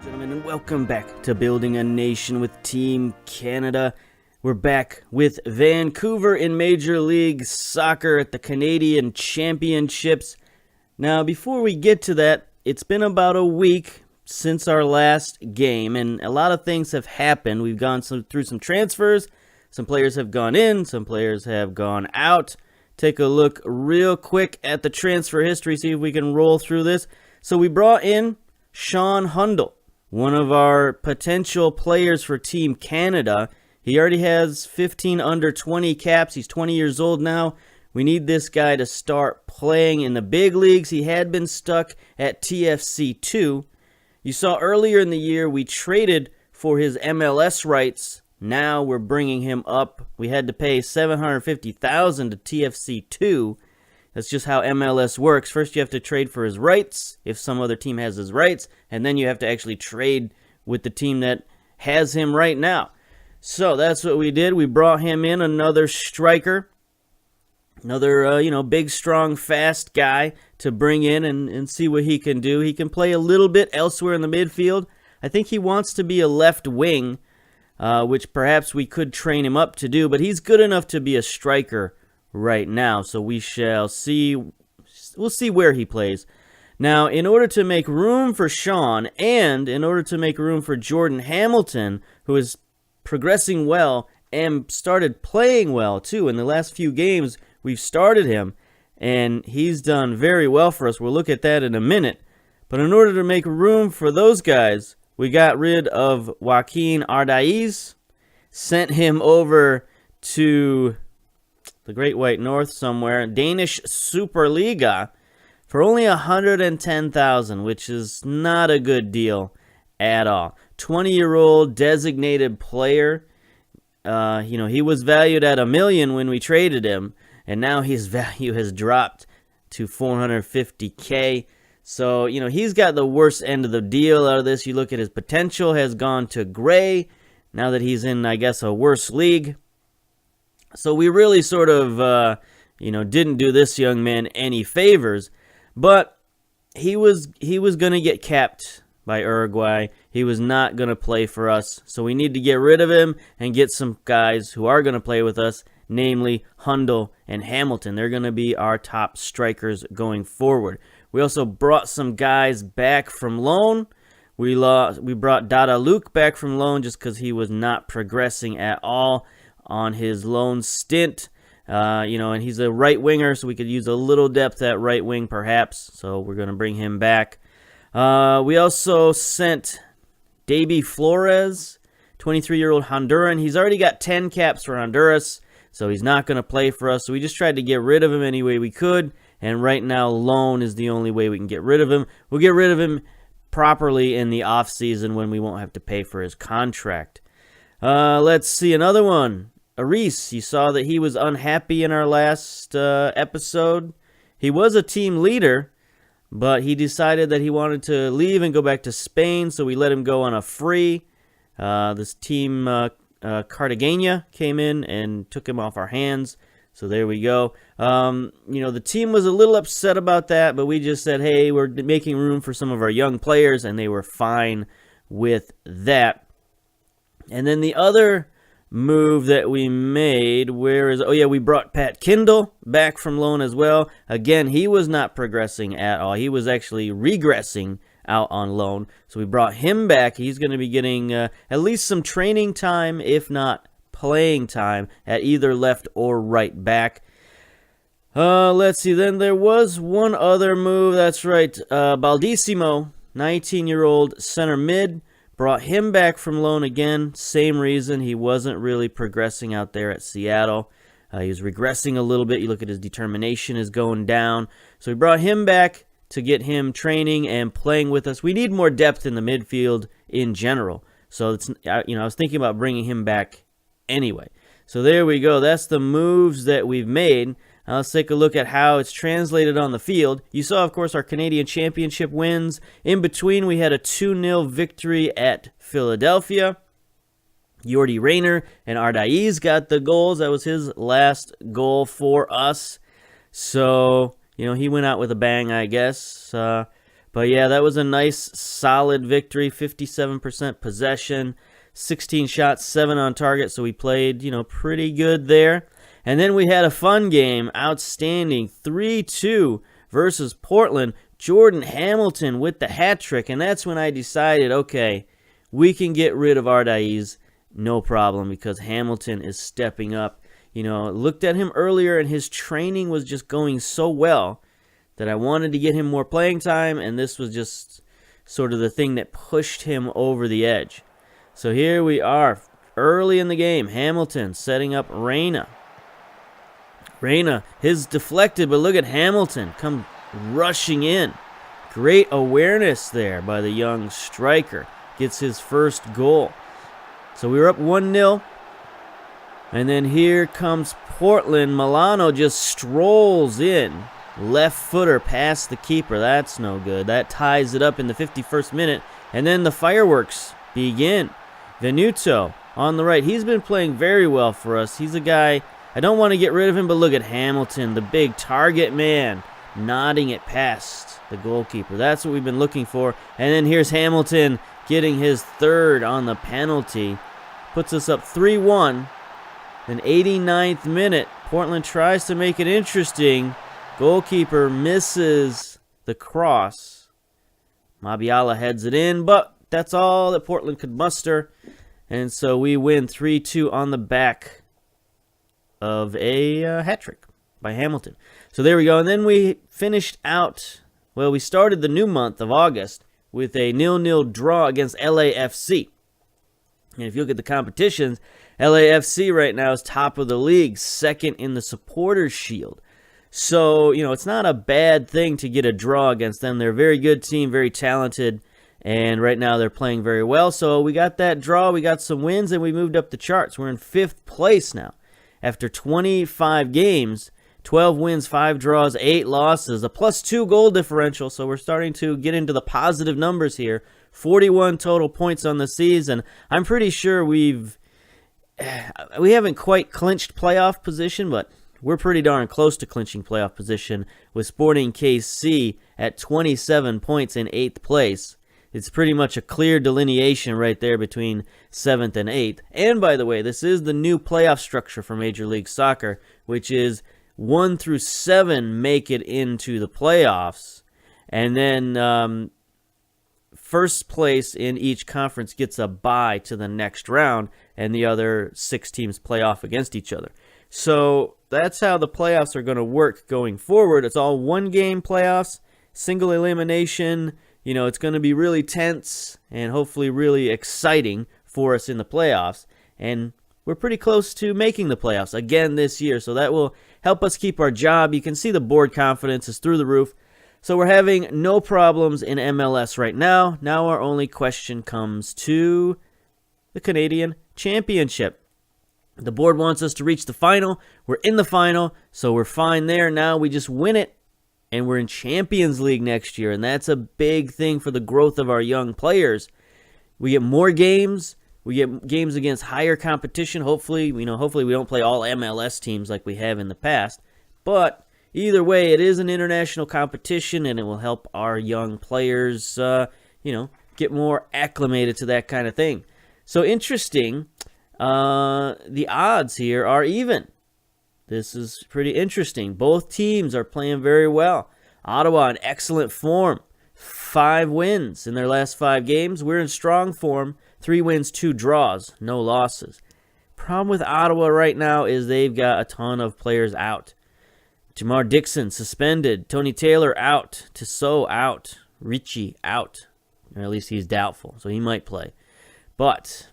Gentlemen, and welcome back to Building a Nation with Team Canada. We're back with Vancouver in Major League Soccer at the Canadian Championships. Now, before we get to that, it's been about a week since our last game, and a lot of things have happened. We've gone through some transfers. Some players have gone in, some players have gone out. Take a look real quick at the transfer history, see if we can roll through this. So we brought in Sean Hundle, one of our potential players for Team Canada. He already has 15 under 20 caps. He's 20 years old now. We need this guy to start playing in the big leagues. He had been stuck at TFC2. You saw earlier in the year we traded for his MLS rights. Now we're bringing him up. We had to pay $750,000 to TFC2. That's just how MLS works. First you have to trade for his rights if some other team has his rights, and then you have to actually trade with the team that has him right now. So that's what we did. We brought him in, another striker, another big, strong, fast guy to bring in and see what he can do. He can play a little bit elsewhere in the midfield. I think he wants to be a left wing, which perhaps we could train him up to do, but he's good enough to be a striker right now, so we shall see. We'll see where he plays. Now, in order to make room for Sean, and in order to make room for Jordan Hamilton, who is progressing well and started playing well too. In the last few games, we've started him, and he's done very well for us. We'll look at that in a minute. But in order to make room for those guys, we got rid of Joaquin Ardaiz, sent him over to the Great White North somewhere, Danish Superliga, for only $110,000, which is not a good deal at all. 20-year-old designated player. He was valued at $1 million when we traded him, and now his value has dropped to $450K. So, he's got the worst end of the deal out of this. You look at his potential has gone to gray now that he's in, I guess, a worse league. So we really sort of, didn't do this young man any favors. But he was going to get capped by Uruguay. He was not going to play for us. So we need to get rid of him and get some guys who are going to play with us, namely Hundle and Hamilton. They're going to be our top strikers going forward. We also brought some guys back from loan. We brought Dada Luke back from loan just because he was not progressing at all on his loan stint. And he's a right winger, so we could use a little depth at right wing perhaps. So we're going to bring him back. We also sent Davy Flores, 23-year-old Honduran. He's already got 10 caps for Honduras, so he's not going to play for us. So we just tried to get rid of him any way we could. And right now, loan is the only way we can get rid of him. We'll get rid of him properly in the offseason when we won't have to pay for his contract. Let's see another one. Aris, you saw that he was unhappy in our last episode. He was a team leader, but he decided that he wanted to leave and go back to Spain, so we let him go on a free. This team, Cartagena, came in and took him off our hands. So there we go. The team was a little upset about that, but we just said, hey, we're making room for some of our young players, and they were fine with that. And then the other move that we made, we brought Pat Kindle back from loan as well. Again, he was not progressing at all. He was actually regressing out on loan. So we brought him back. He's going to be getting at least some training time, if not playing time, at either left or right back. Let's see. Then there was one other move. That's right. Baldissimo, 19-year-old center mid. Brought him back from loan again. Same reason. He wasn't really progressing out there at Seattle. He was regressing a little bit. You look at his determination is going down. So we brought him back to get him training and playing with us. We need more depth in the midfield in general. So I was thinking about bringing him back anyway. So there we go. That's the moves that we've made. Now let's take a look at how it's translated on the field. You saw, of course, our Canadian Championship wins. In between, we had a 2-0 victory at Philadelphia. Yordi Rayner and Ardaiz got the goals. That was his last goal for us. So, he went out with a bang, I guess. But yeah, that was a nice, solid victory. 57% possession, 16 shots, 7 on target. So we played, pretty good there. And then we had a fun game, outstanding, 3-2 versus Portland. Jordan Hamilton with the hat trick. And that's when I decided, okay, we can get rid of Ardaiz, no problem, because Hamilton is stepping up. Looked at him earlier, and his training was just going so well that I wanted to get him more playing time, and this was just sort of the thing that pushed him over the edge. So here we are, early in the game. Hamilton setting up Reyna. Reyna, his deflected, but look at Hamilton come rushing in. Great awareness there by the young striker. Gets his first goal. So we were up 1-0. And then here comes Portland. Milano just strolls in. Left footer past the keeper. That's no good. That ties it up in the 51st minute. And then the fireworks begin. Venuto on the right. He's been playing very well for us. He's a guy, I don't want to get rid of him, but look at Hamilton, the big target man, nodding it past the goalkeeper. That's what we've been looking for. And then here's Hamilton getting his third on the penalty. Puts us up 3-1. Then 89th minute, Portland tries to make it interesting. Goalkeeper misses the cross. Mabiala heads it in, but that's all that Portland could muster. And so we win 3-2 on the back of a hat trick by Hamilton. So there we go. And then we finished out, we started the new month of August with a 0-0 draw against LAFC. And if you look at the competitions, LAFC right now is top of the league, second in the Supporters' Shield. So, it's not a bad thing to get a draw against them. They're a very good team, very talented, and right now they're playing very well. So we got that draw, we got some wins, and we moved up the charts. We're in 5th place now. After 25 games, 12 wins, 5 draws, 8 losses, a +2 goal differential. So we're starting to get into the positive numbers here. 41 total points on the season. I'm pretty sure we haven't quite clinched playoff position, but we're pretty darn close to clinching playoff position with Sporting KC at 27 points in 8th place. It's pretty much a clear delineation right there between 7th and 8th. And by the way, this is the new playoff structure for Major League Soccer, which is 1 through 7 make it into the playoffs. And then first place in each conference gets a bye to the next round, and the other 6 teams play off against each other. So that's how the playoffs are going to work going forward. It's all one-game playoffs, single elimination. It's going to be really tense and hopefully really exciting for us in the playoffs. And we're pretty close to making the playoffs again this year, so that will help us keep our job. You can see the board confidence is through the roof. So we're having no problems in MLS right now. Now our only question comes to the Canadian Championship. The board wants us to reach the final. We're in the final, so we're fine there. Now we just win it, and we're in Champions League next year, and that's a big thing for the growth of our young players. We get more games. We get games against higher competition. Hopefully we don't play all MLS teams like we have in the past. But either way, it is an international competition, and it will help our young players, get more acclimated to that kind of thing. So interesting. The odds here are even. This is pretty interesting. Both teams are playing very well. Ottawa in excellent form. 5 wins in their last 5 games. We're in strong form. 3 wins, 2 draws, no losses. Problem with Ottawa right now is they've got a ton of players out. Jamar Dixon suspended. Tony Taylor out. Tissot out. Richie out. Or at least he's doubtful, so he might play. But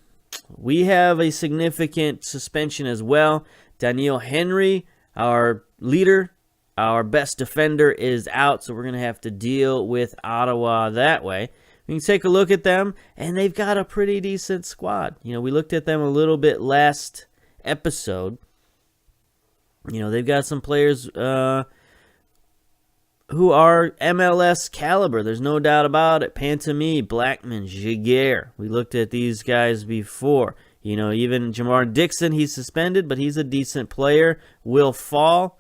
we have a significant suspension as well. Daniel Henry, our leader, our best defender, is out, so we're going to have to deal with Ottawa that way. We can take a look at them, and they've got a pretty decent squad. We looked at them a little bit last episode. They've got some players who are MLS caliber. There's no doubt about it. Pantami, Blackman, Giguère. We looked at these guys before. Even Jamar Dixon, he's suspended, but he's a decent player. Will Fall,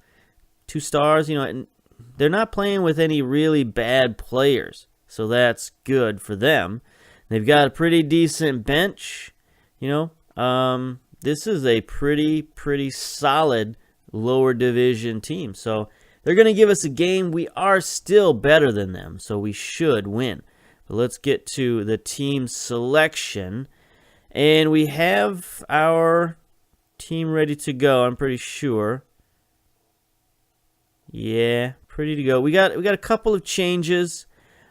2 stars. They're not playing with any really bad players. so that's good for them. They've got a pretty decent bench. This is a pretty solid lower division team. So they're going to give us a game. We are still better than them, so we should win. But let's get to the team selection. And we have our team ready to go, I'm pretty sure. Yeah, ready to go. We got a couple of changes.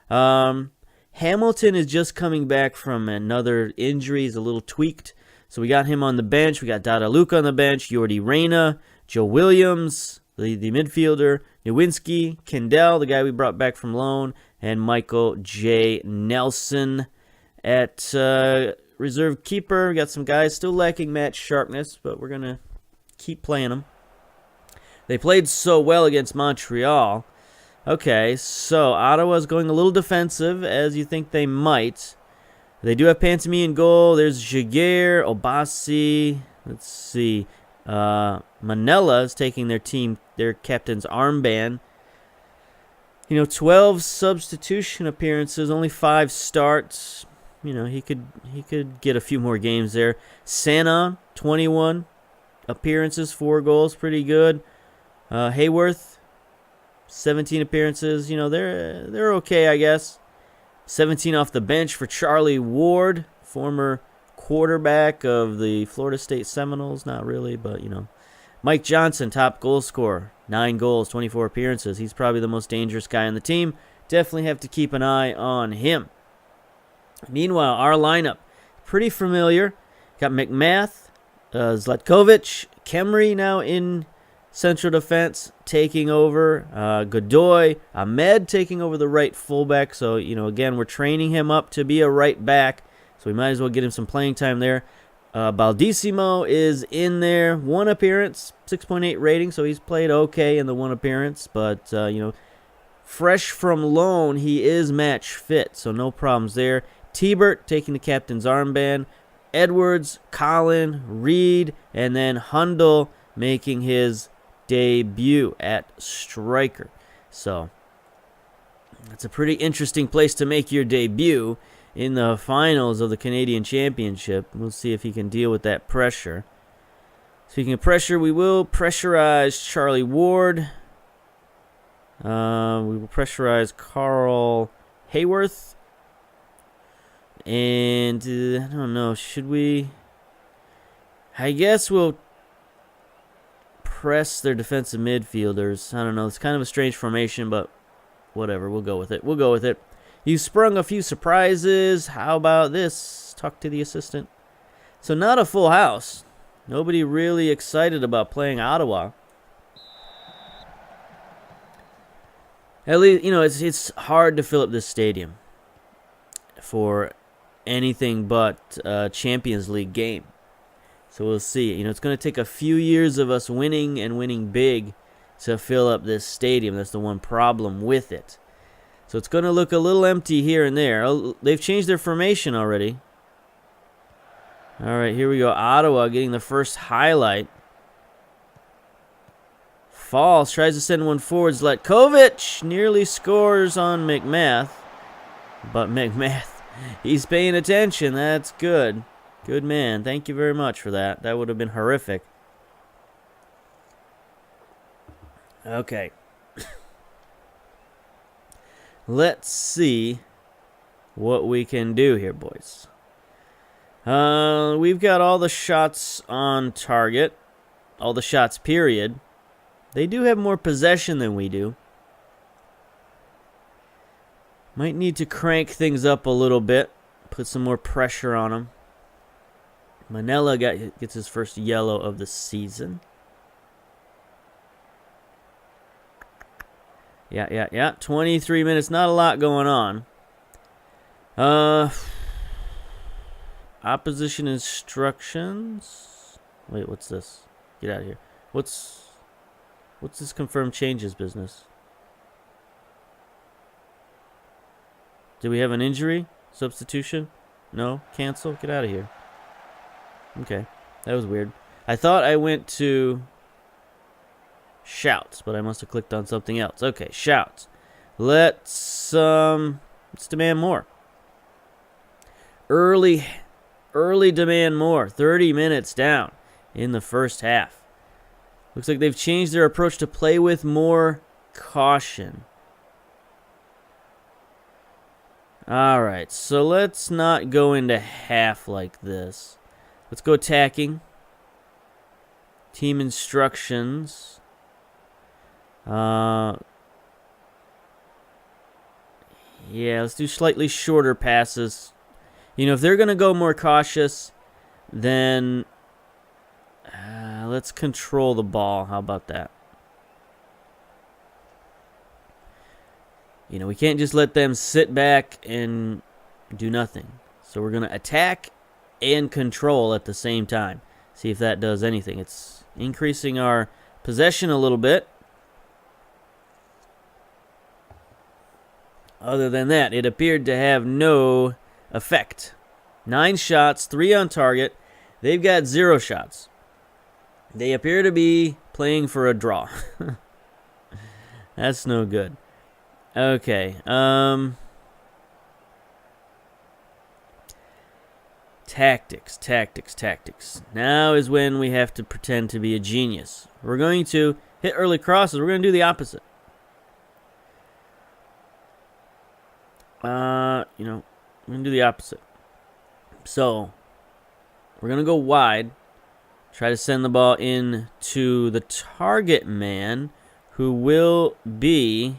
Hamilton is just coming back from another injury. He's a little tweaked. So we got him on the bench. We got Dada Luca on the bench. Jordi Reyna, Joe Williams, the midfielder, Nowinski, Kendall, the guy we brought back from loan, and Michael J. Nelson at reserve keeper. We got some guys still lacking match sharpness, but we're going to keep playing them. They played so well against Montreal. Okay, so Ottawa's going a little defensive, as you think they might. They do have Pantami in goal. There's Jaguar, Obasi. Let's see. Manila is taking their captain's armband. 12 substitution appearances, only 5 starts. He could get a few more games there. Sana, 21 appearances, 4 goals, pretty good. Hayworth, 17 appearances. They're okay, I guess. 17 off the bench for Charlie Ward, former quarterback of the Florida State Seminoles. Not really, but, Mike Johnson, top goal scorer. 9 goals, 24 appearances. He's probably the most dangerous guy on the team. Definitely have to keep an eye on him. Meanwhile, our lineup, pretty familiar. Got McMath, Zlatkovic, Kemry now in central defense, taking over. Godoy, Ahmed taking over the right fullback. So, again, we're training him up to be a right back. So we might as well get him some playing time there. Baldissimo is in there. 1 appearance, 6.8 rating. So he's played okay in the 1 appearance. But, fresh from loan, he is match fit. So no problems there. T-Bert taking the captain's armband. Edwards, Collin, Reed, and then Hundle making his debut at striker. So that's a pretty interesting place to make your debut in the finals of the Canadian Championship. We'll see if he can deal with that pressure. Speaking of pressure, we will pressurize Charlie Ward. We will pressurize Carl Hayworth. And I don't know, should we? I guess we'll press their defensive midfielders. I don't know. It's kind of a strange formation, but whatever. We'll go with it. You sprung a few surprises. How about this? Talk to the assistant. So not a full house. Nobody really excited about playing Ottawa. At least, it's hard to fill up this stadium for anything but a Champions League game. So we'll see. It's going to take a few years of us winning and winning big to fill up this stadium. That's the one problem with it. So it's going to look a little empty here and there. They've changed their formation already. All right, here we go. Ottawa getting the first highlight. Falls, tries to send one forward. Zlatkovic nearly scores on McMath. But McMath, he's paying attention. That's good. Good man. Thank you very much for that. That would have been horrific. Okay. Let's see what we can do here, boys. We've got all the shots on target. All the shots, period. They do have more possession than we do. Might need to crank things up a little bit. Put some more pressure on them. Manella gets his first yellow of the season. Yeah. 23 minutes. Not a lot going on. Opposition instructions. Wait, what's this? Get out of here. What's this confirmed changes business? Do we have an injury? Substitution? No? Cancel? Get out of here. Okay. That was weird. I thought I went to shouts, but I must have clicked on something else. Okay, shouts. Let's Let's demand more. Early demand more. 30 minutes down in the first half. Looks like they've changed their approach to play with more caution. All right, so let's not go into half like this. Let's go attacking. Team instructions. Yeah, let's do slightly shorter passes. You know, if they're going to go more cautious, then let's control the ball. How about that? You know, we can't just let them sit back and do nothing. So we're going to attack and control at the same time. See if that does anything. It's increasing our possession a little bit. Other than that, it appeared to have no effect. 9 shots, 3 on target. They've got 0 shots. They appear to be playing for a draw. That's no good. Okay. Tactics. Now is when we have to pretend to be a genius. We're going to hit early crosses. We're going to do the opposite. You know, we're going to do the opposite. So, we're going to go wide. Try to send the ball in to the target man, who will be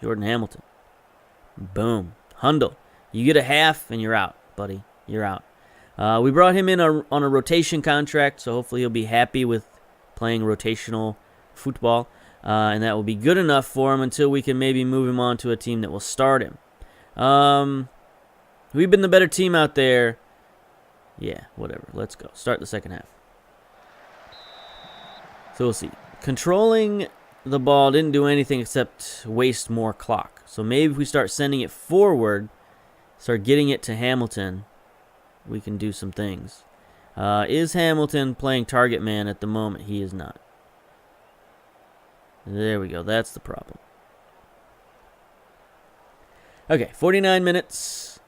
Jordan Hamilton. Boom. Hundle. You get a half and you're out, buddy. You're out. We brought him in on a rotation contract, so hopefully he'll be happy with playing rotational football. And that will be good enough for him until we can maybe move him on to a team that will start him. We've been the better team out there. Yeah, whatever. Let's go. Start the second half. So we'll see. Controlling the ball didn't do anything except waste more clock. So maybe if we start sending it forward, start getting it to Hamilton, we can do some things. Is Hamilton playing target man at the moment? He is not. There we go. That's the problem. Okay, 49 minutes.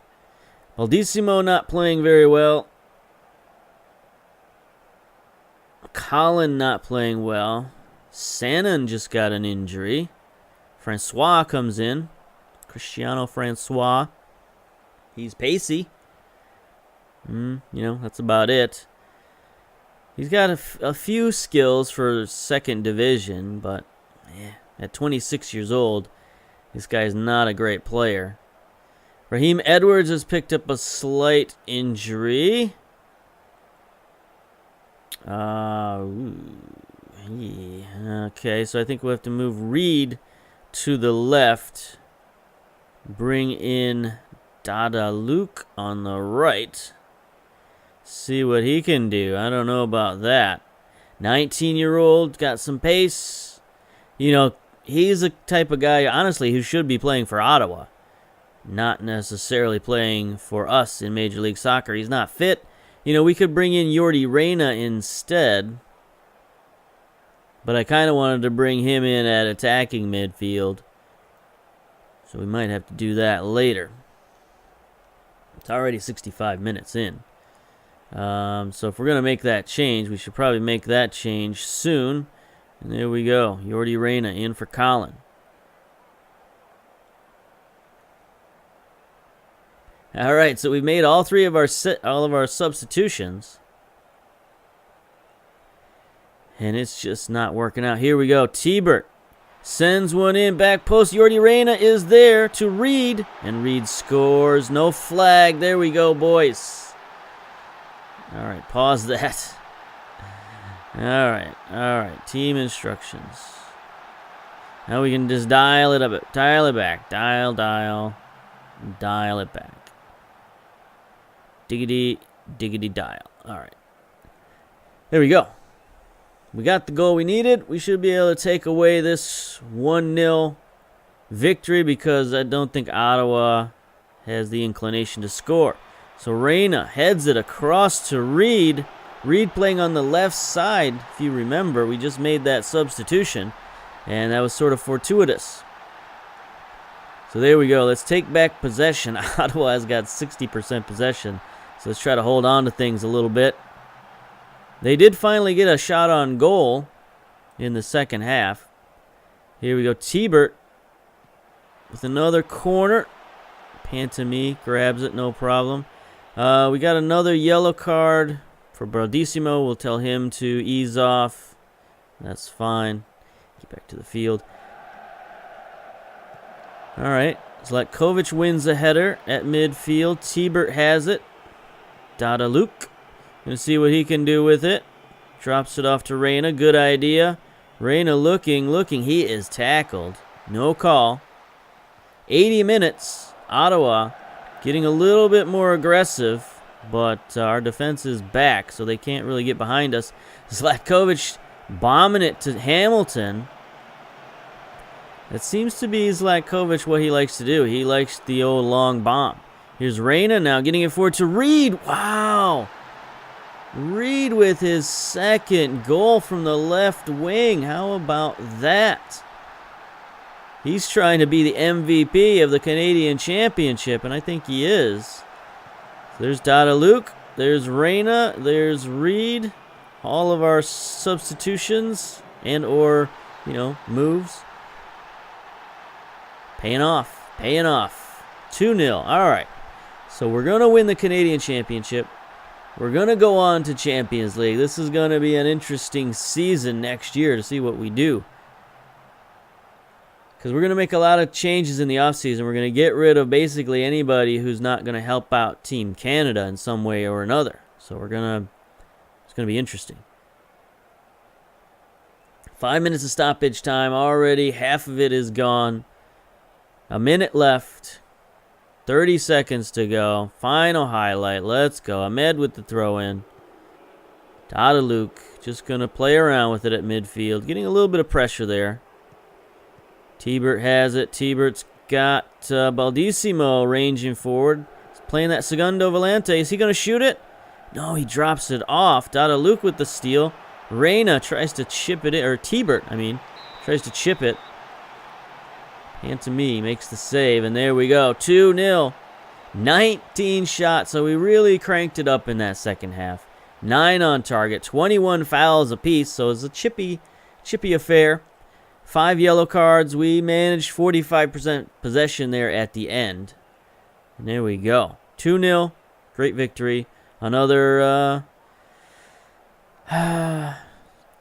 Baldissimo not playing very well. Colin not playing well. Sannon just got an injury. Francois comes in. Cristiano Francois. He's pacey. You know, that's about it. He's got a few skills for second division, but at 26 years old, this guy's not a great player. Raheem Edwards has picked up a slight injury. Okay, so I think we'll have to move Reed to the left. Bring in Dada Luke on the right. See what he can do. I don't know about that. 19-year-old, got some pace. You know, he's the type of guy, honestly, who should be playing for Ottawa. Not necessarily playing for us in Major League Soccer. He's not fit. You know, we could bring in Yordi Reyna instead. But I kind of wanted to bring him in at attacking midfield. So we might have to do that later. It's already 65 minutes in. So if we're going to make that change, we should probably make that change soon. And there we go. Yordi Reyna in for Colin. All right, so we've made all of our substitutions. And it's just not working out. Here we go. T-Bert sends one in. Back post. Yordi Reyna is there to Reed. And Reed scores. No flag. There we go, boys. All right, pause that. All right. Team instructions. Now we can just dial it up. Dial it back. Dial it back. Diggity dial. All right. There we go. We got the goal we needed. We should be able to take away this 1-0 victory because I don't think Ottawa has the inclination to score. So Reyna heads it across to Reed. Reed playing on the left side. If you remember, we just made that substitution, and that was sort of fortuitous. So there we go. Let's take back possession. Ottawa has got 60% possession. So let's try to hold on to things a little bit. They did finally get a shot on goal in the second half. Here we go. T-Bert with another corner. Pantami grabs it, no problem. We got another yellow card for Baldissimo. We'll tell him to ease off. That's fine. Get back to the field. All right. Zlatkovic wins the header at midfield. T-Bert has it. Dadaluk. Gonna see what he can do with it. Drops it off to Reyna. Good idea. Reyna looking. He is tackled. No call. 80 minutes. Ottawa getting a little bit more aggressive, but our defense is back, so they can't really get behind us. Zlatkovic bombing it to Hamilton. That seems to be Zlatkovic what he likes to do. He likes the old long bomb. Here's Reyna now getting it forward to Reed. Wow. Reed with his second goal from the left wing. How about that? He's trying to be the MVP of the Canadian Championship, and I think he is. So there's Dadaluk, there's Reyna, there's Reed. All of our substitutions and or, moves. Paying off. 2-0. All right. So we're going to win the Canadian Championship. We're going to go on to Champions League. This is going to be an interesting season next year to see what we do. Because we're going to make a lot of changes in the offseason. We're going to get rid of basically anybody who's not going to help out Team Canada in some way or another. So it's going to be interesting. 5 minutes of stoppage time already. Half of it is gone. A minute left. 30 seconds to go. Final highlight. Let's go. Ahmed with the throw in. Dadaluk just going to play around with it at midfield. Getting a little bit of pressure there. T-Bert has it. T-Bert's got Baldissimo ranging forward. He's playing that Segundo Volante. Is he going to shoot it? No, he drops it off. Dadaluk with the steal. Reyna tries to chip it in. Or T-Bert, tries to chip it. Pantami makes the save. And there we go. 2-0. 19 shots. So we really cranked it up in that second half. 9 on target. 21 fouls apiece. So it's a chippy affair. 5 yellow cards. We managed 45% possession there at the end. And there we go. 2-0. Great victory. Another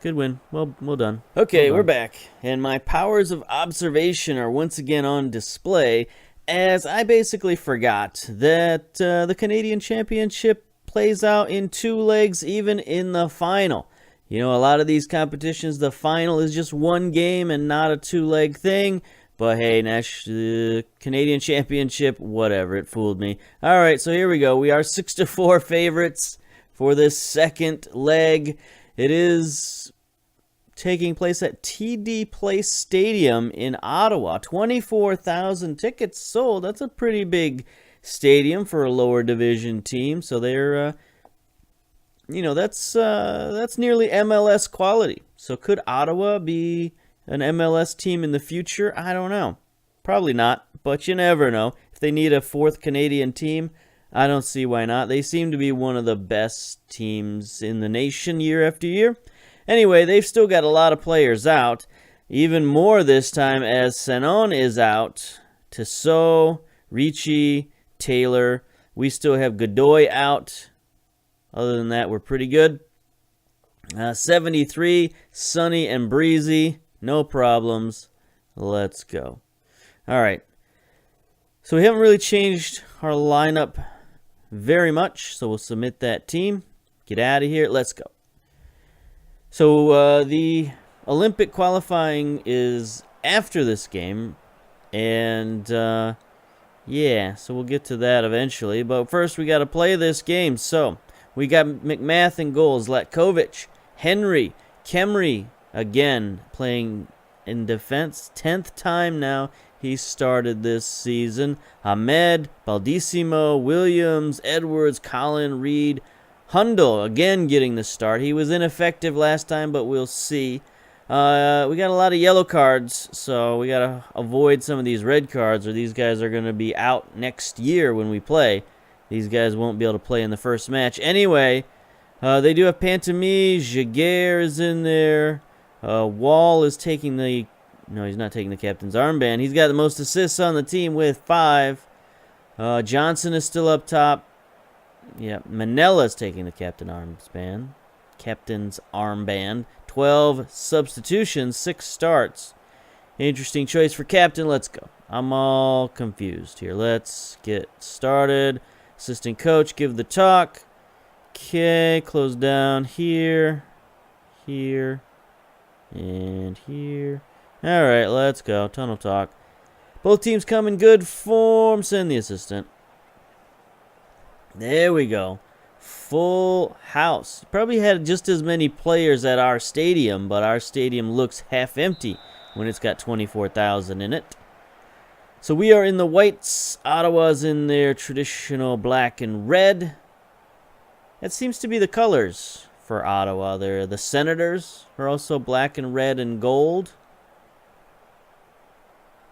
good win. Well done. Okay, we're back. And my powers of observation are once again on display, as I basically forgot that the Canadian Championship plays out in 2 legs even in the final. A lot of these competitions, the final is just 1 game and not a 2-leg thing. But hey, Canadian Championship, whatever, it fooled me. All right, so here we go. We are 6-4 favorites for this second leg. It is taking place at TD Place Stadium in Ottawa. 24,000 tickets sold. That's a pretty big stadium for a lower division team. So they're that's nearly MLS quality. So could Ottawa be an MLS team in the future? I don't know. Probably not, but you never know. If they need a 4th Canadian team, I don't see why not. They seem to be one of the best teams in the nation year after year. Anyway, they've still got a lot of players out. Even more this time as Sanon is out. Tissot, Ricci, Taylor. We still have Godoy out. Other than that, we're pretty good. 73, sunny and breezy. No problems. Let's go. All right. So we haven't really changed our lineup very much. So we'll submit that team. Get out of here. Let's go. So the Olympic qualifying is after this game. And yeah, so we'll get to that eventually. But first we got to play this game. So we got McMath in goals, Zlatkovic, Henry, Kemry again playing in defense. 10th time now he started this season. Ahmed, Baldissimo, Williams, Edwards, Collin, Reed, Hundle again getting the start. He was ineffective last time, but we'll see. We got a lot of yellow cards, so we got to avoid some of these red cards, or these guys are going to be out next year when we play. These guys won't be able to play in the first match. Anyway, they do have Pantomime. Jaguar is in there. Wall is taking the... No, he's not taking the captain's armband. He's got the most assists on the team with 5. Johnson is still up top. Yeah, Manella's taking the captain's armband. 12 substitutions, 6 starts. Interesting choice for captain. Let's go. I'm all confused here. Let's get started. Assistant coach, give the talk. Okay, close down here, here, and here. All right, let's go. Tunnel talk. Both teams come in good form. Send the assistant. There we go. Full house. Probably had just as many players at our stadium, but our stadium looks half empty when it's got 24,000 in it. So we are in the whites. Ottawa's in their traditional black and red. That seems to be the colors for Ottawa. The Senators are also black and red and gold.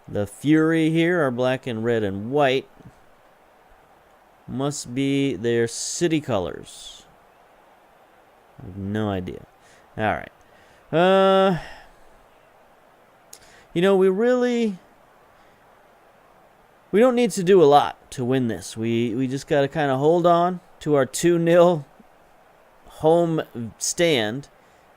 The Fury here are black and red and white. Must be their city colors. I have no idea. All right. We don't need to do a lot to win this. We just got to kind of hold on to our 2-0 home stand.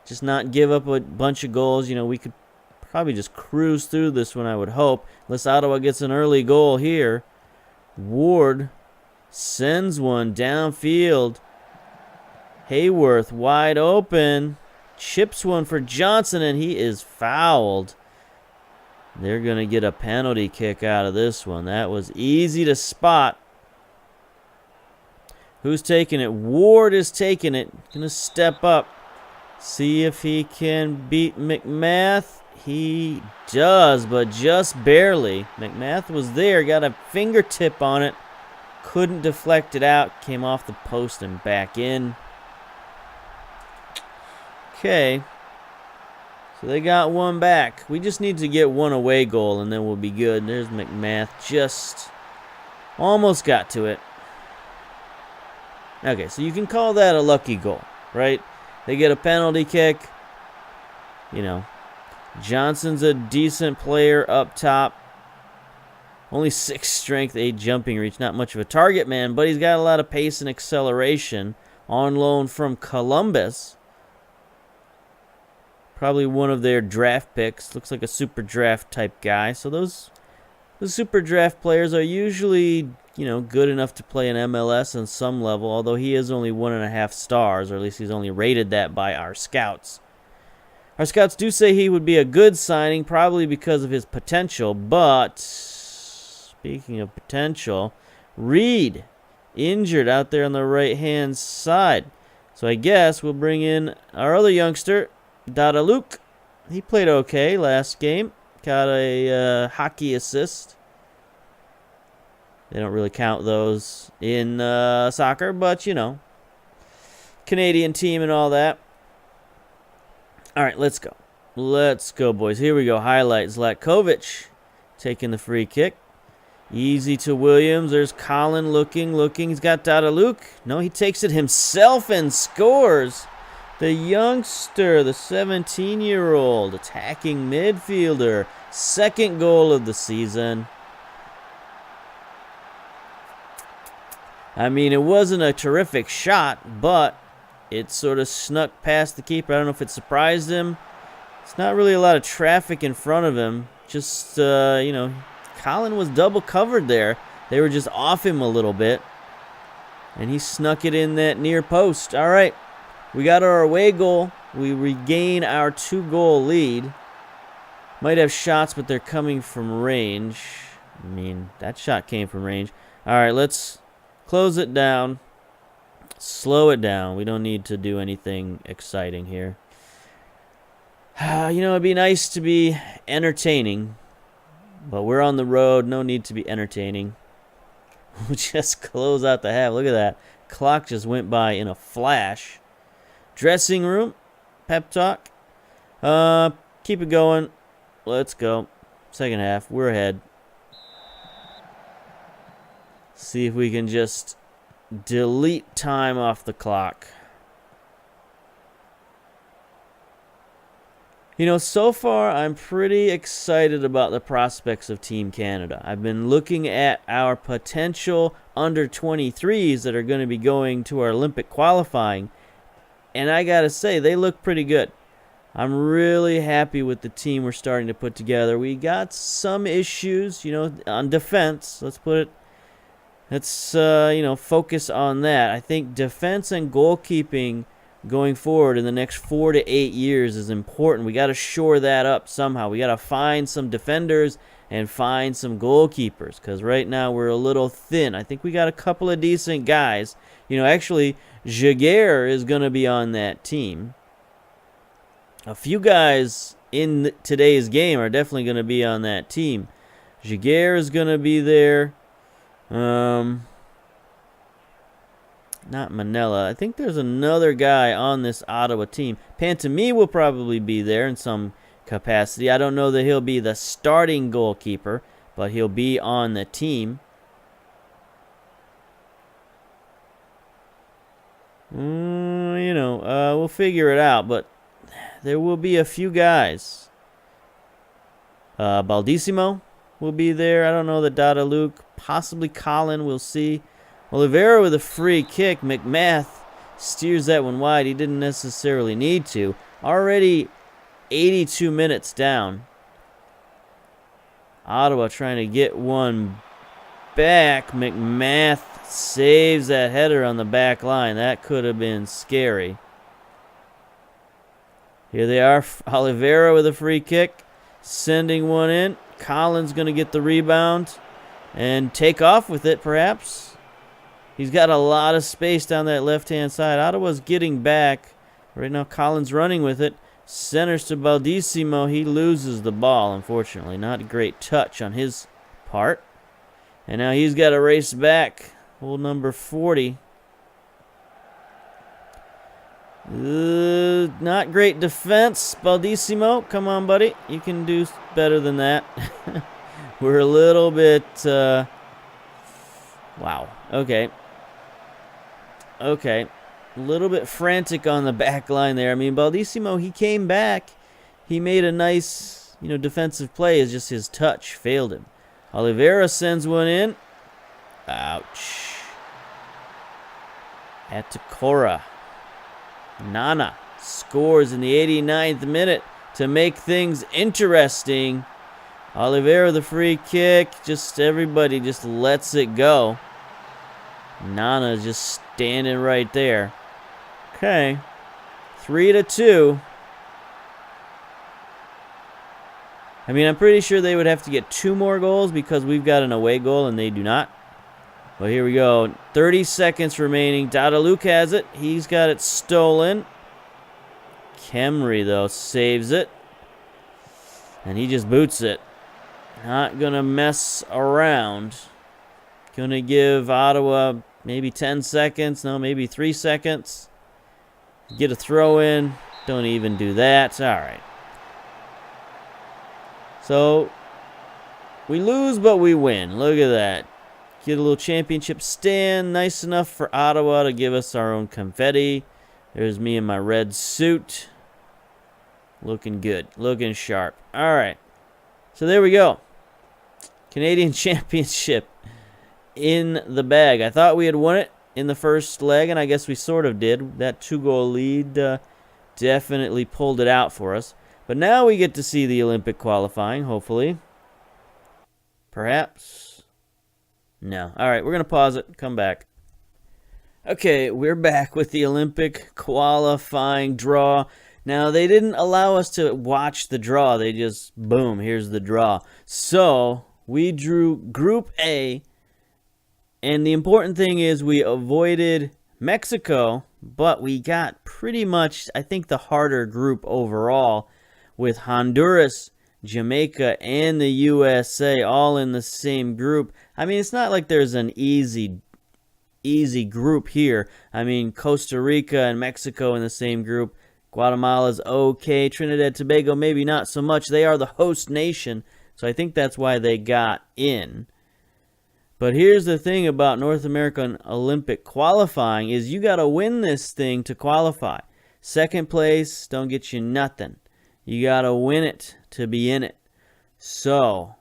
Just not give up a bunch of goals. We could probably just cruise through this one, I would hope. Unless Ottawa gets an early goal here. Ward sends one downfield. Hayworth wide open. Chips one for Johnson, and he is fouled. They're going to get a penalty kick out of this one. That was easy to spot. Who's taking it? Ward is taking it. Going to step up. See if he can beat McMath. He does, but just barely. McMath was there. Got a fingertip on it. Couldn't deflect it out. Came off the post and back in. Okay. So they got one back. We just need to get one away goal, and then we'll be good. There's McMath. Just almost got to it. Okay, so you can call that a lucky goal, right? They get a penalty kick. Johnson's a decent player up top. Only 6 strength, 8 jumping reach. Not much of a target man, but he's got a lot of pace and acceleration. On loan from Columbus. Probably one of their draft picks. Looks like a super draft type guy. So those super draft players are usually, good enough to play in MLS on some level. Although he is only 1.5 stars, or at least he's only rated that by our scouts. Our scouts do say he would be a good signing, probably because of his potential. But speaking of potential, Reed injured out there on the right-hand side. So I guess we'll bring in our other youngster, Luke. He played okay last game. Got a hockey assist. They don't really count those in soccer, but Canadian team and all that. All right, let's go. Let's go, boys. Here we go. Highlight. Zlatkovic taking the free kick. Easy to Williams. There's Colin looking. He's got Luke. No, he takes it himself and scores. The youngster, the 17-year-old, attacking midfielder. Second goal of the season. I mean, it wasn't a terrific shot, but it sort of snuck past the keeper. I don't know if it surprised him. It's not really a lot of traffic in front of him. Just, Colin was double covered there. They were just off him a little bit. And he snuck it in that near post. All right. We got our away goal. We regain our 2-goal lead. Might have shots, but they're coming from range. I mean, that shot came from range. All right, let's close it down. Slow it down. We don't need to do anything exciting here. It'd be nice to be entertaining. But we're on the road. No need to be entertaining. We'll just close out the half. Look at that. Clock just went by in a flash. Dressing room, pep talk. Keep it going. Let's go. Second half. We're ahead. See if we can just delete time off the clock. You know, so far I'm pretty excited about the prospects of Team Canada. I've been looking at our potential under 23s that are going to be going to our Olympic qualifying, and I gotta say, they look pretty good. I'm really happy with the team we're starting to put together. We got some issues, you know, on defense. Let's focus on that. I think defense and goalkeeping going forward in the next 4 to 8 years is important. We got to shore that up somehow. We got to find some defenders and find some goalkeepers, because right now we're a little thin. I think we got a couple of decent guys. You know, actually, Jaguar is going to be on that team. A few guys in today's game are definitely going to be on that team. Jaguar is going to be there. Not Manila. I think there's another guy on this Ottawa team. Pantami will probably be there in some capacity. I don't know that he'll be the starting goalkeeper, but he'll be on the team. We'll figure it out, but there will be a few guys. Baldissimo will be there. I don't know that Dada Luke. Possibly Colin. We'll see. Oliveira with a free kick. McMath steers that one wide. He didn't necessarily need to. Already 82 minutes down. Ottawa trying to get one back. McMath saves that header on the back line. That could have been scary. Here they are. Oliveira with a free kick. Sending one in. Colin's going to get the rebound and take off with it, perhaps. He's got a lot of space down that left-hand side. Ottawa's getting back. Right now, Colin's running with it. Centers to Baldissimo. He loses the ball, unfortunately. Not a great touch on his part. And now he's got to race back. Old number 40. Not great defense. Baldissimo, come on, buddy. You can do better than that. We're a little bit... wow. Okay. A little bit frantic on the back line there. I mean, Baldissimo, he came back. He made a nice, defensive play. It's just his touch failed him. Oliveira sends one in. Ouch. Atakora. Nana scores in the 89th minute to make things interesting. Oliveira, the free kick. Everybody just lets it go. Nana is just standing right there. Okay. 3-2. I mean, I'm pretty sure they would have to get 2 more goals because we've got an away goal and they do not. Well, here we go. 30 seconds remaining. Dada Luke has it. He's got it stolen. Kemry, though, saves it. And he just boots it. Not going to mess around. Going to give Ottawa maybe 10 seconds. No, maybe 3 seconds. Get a throw in. Don't even do that. All right. So, we lose, but we win. Look at that. Get a little championship stand. Nice enough for Ottawa to give us our own confetti. There's me in my red suit. Looking good. Looking sharp. All right. So there we go. Canadian Championship in the bag. I thought we had won it in the first leg, and I guess we sort of did. That 2-goal lead definitely pulled it out for us. But now we get to see the Olympic qualifying, hopefully. Perhaps. No. All right, we're going to pause it. Come back. Okay, we're back with the Olympic qualifying draw. Now, they didn't allow us to watch the draw. They just, boom, here's the draw. So, we drew Group A. And the important thing is we avoided Mexico, but we got pretty much, I think, the harder group overall with Honduras, Jamaica, and the USA all in the same group. I mean, it's not like there's an easy group here. I mean, Costa Rica and Mexico in the same group. Guatemala's okay. Trinidad and Tobago, maybe not so much. They are the host nation, so I think that's why they got in. But here's the thing about North American Olympic qualifying is you got to win this thing to qualify. Second place don't get you nothing. You got to win it to be in it. So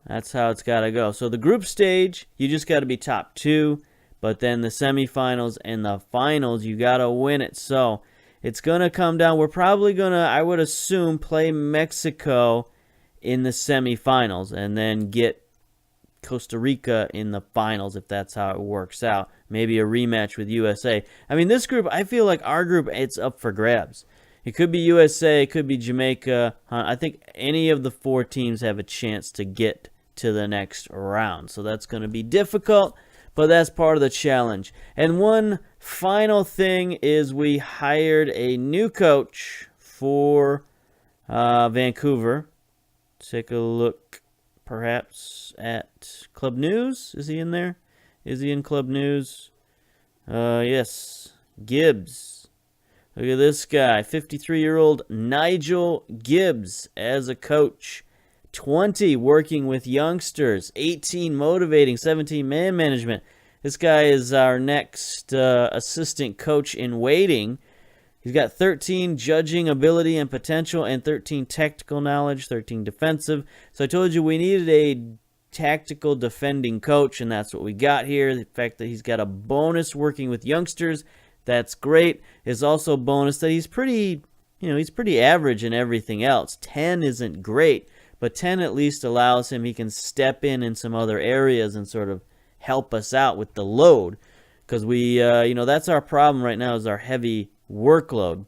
that's how it's got to go. So the group stage, you just got to be top 2. But then the semifinals and the finals, you got to win it. So it's going to come down. We're probably going to, I would assume, play Mexico in the semifinals and then get Costa Rica in the finals if that's how it works out. Maybe a rematch with USA. I mean, this group, I feel like our group, it's up for grabs. It could be USA, it could be Jamaica. I think any of the 4 teams have a chance to get to the next round. So that's going to be difficult, but that's part of the challenge. And one final thing is we hired a new coach for Vancouver. Take a look perhaps at Club News. Is he in there? Is he in Club News? Yes. Gibbs. Look at this guy. 53-year-old Nigel Gibbs as a coach. 20 working with youngsters. 18 motivating. 17 man management. This guy is our next assistant coach in waiting. He's got 13 judging ability and potential and 13 tactical knowledge, 13 defensive. So I told you we needed a tactical defending coach, and that's what we got here. The fact that he's got a bonus working with youngsters, that's great. It's also a bonus that he's pretty average in everything else. 10 isn't great, but 10 at least allows him, he can step in some other areas and sort of help us out with the load. Because we, that's our problem right now is our heavy workload.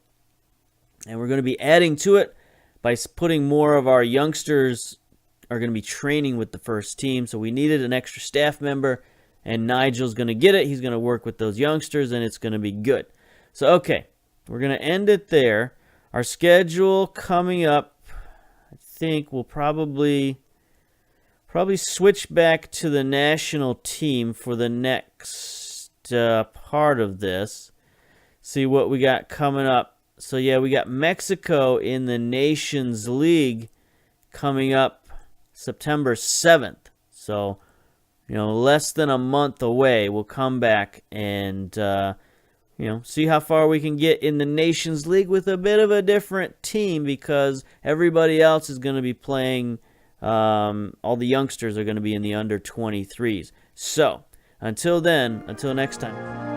And we're going to be adding to it by putting more of our youngsters are going to be training with the first team. So we needed an extra staff member, and Nigel's going to get it. He's going to work with those youngsters, and it's going to be good. So, okay, we're going to end it there. Our schedule coming up, I think we'll probably switch back to the national team for the next part of this. See what we got coming up. So, yeah, we got Mexico in the Nations League coming up September 7th. So, less than a month away. We'll come back and, see how far we can get in the Nations League with a bit of a different team because everybody else is going to be playing, all the youngsters are going to be in the under 23s. So, until then, until next time.